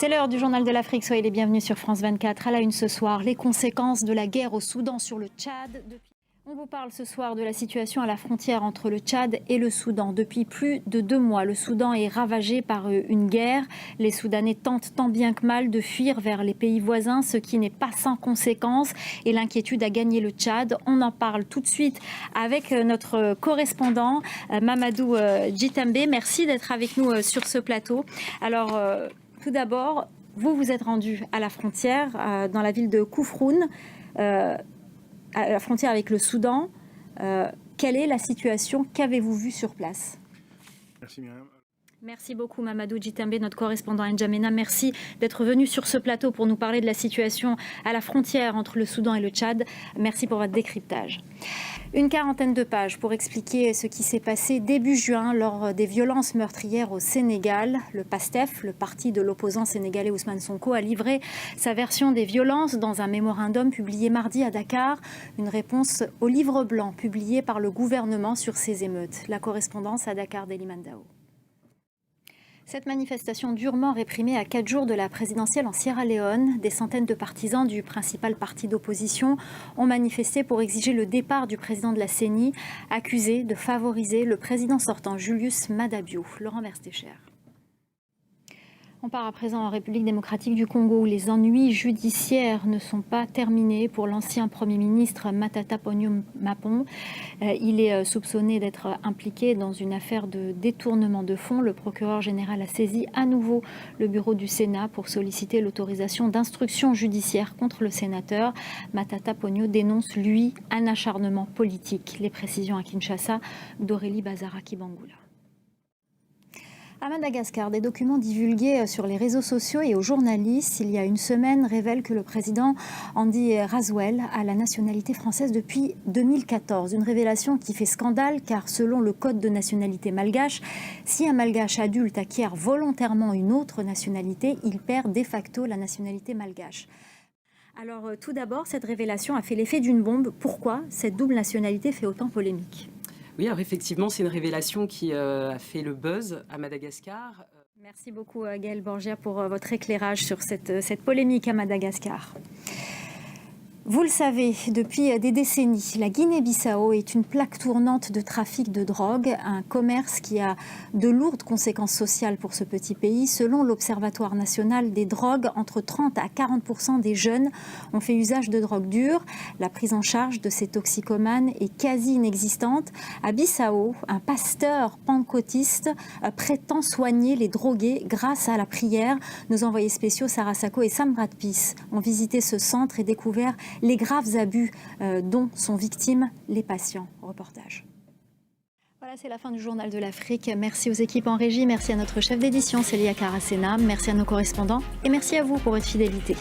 C'est l'heure du journal de l'Afrique. Soyez les bienvenus sur France 24. À la une ce soir, les conséquences de la guerre au Soudan sur le Tchad. On vous parle ce soir de la situation à la frontière entre le Tchad et le Soudan. Depuis plus de 2 mois, le Soudan est ravagé par une guerre. Les Soudanais tentent tant bien que mal de fuir vers les pays voisins, ce qui n'est pas sans conséquences. Et l'inquiétude a gagné le Tchad. On en parle tout de suite avec notre correspondant Mamadou Djitambe. Merci d'être avec nous sur ce plateau. Alors, tout d'abord, vous vous êtes rendu à la frontière, dans la ville de Kouffroun, à la frontière avec le Soudan. Quelle est la situation? Qu'avez-vous vu sur place? Merci Myriam. Merci beaucoup Mamadou Djitambe, notre correspondant à N'Djamena. Merci d'être venu sur ce plateau pour nous parler de la situation à la frontière entre le Soudan et le Tchad. Merci pour votre décryptage. Une quarantaine de pages pour expliquer ce qui s'est passé début juin lors des violences meurtrières au Sénégal. Le PASTEF, le parti de l'opposant sénégalais Ousmane Sonko, a livré sa version des violences dans un mémorandum publié mardi à Dakar. Une réponse au livre blanc publié par le gouvernement sur ces émeutes. La correspondance à Dakar d'Elimandao. Cette manifestation durement réprimée à 4 jours de la présidentielle en Sierra Leone, des centaines de partisans du principal parti d'opposition ont manifesté pour exiger le départ du président de la CENI, accusé de favoriser le président sortant Julius Maada Bio. Laurent Verstecher. On part à présent en République démocratique du Congo où les ennuis judiciaires ne sont pas terminés pour l'ancien Premier ministre Matata Ponyo Mapon. Il est soupçonné d'être impliqué dans une affaire de détournement de fonds. Le procureur général a saisi à nouveau le bureau du Sénat pour solliciter l'autorisation d'instruction judiciaire contre le sénateur. Matata Ponyo dénonce, lui, un acharnement politique. Les précisions à Kinshasa d'Aurélie Bazaraki-Bangoula. À Madagascar, des documents divulgués sur les réseaux sociaux et aux journalistes il y a une semaine révèlent que le président Andy Razouel a la nationalité française depuis 2014. Une révélation qui fait scandale car selon le code de nationalité malgache, si un malgache adulte acquiert volontairement une autre nationalité, il perd de facto la nationalité malgache. Alors tout d'abord, cette révélation a fait l'effet d'une bombe. Pourquoi cette double nationalité fait autant polémique ? Oui, alors effectivement, c'est une révélation qui a fait le buzz à Madagascar. Merci beaucoup Gaëlle Borgia pour votre éclairage sur cette polémique à Madagascar. Vous le savez, depuis des décennies, la Guinée-Bissau est une plaque tournante de trafic de drogue, un commerce qui a de lourdes conséquences sociales pour ce petit pays. Selon l'Observatoire national des drogues, entre 30 à 40% des jeunes ont fait usage de drogues dures. La prise en charge de ces toxicomanes est quasi inexistante. À Bissau, un pasteur pentecôtiste prétend soigner les drogués grâce à la prière. Nos envoyés spéciaux Sarah Sako et Sam Bradpis ont visité ce centre et découvert les graves abus dont sont victimes les patients. Reportage. Voilà, c'est la fin du journal de l'Afrique. Merci aux équipes en régie, merci à notre chef d'édition Célia Caracena, merci à nos correspondants et merci à vous pour votre fidélité.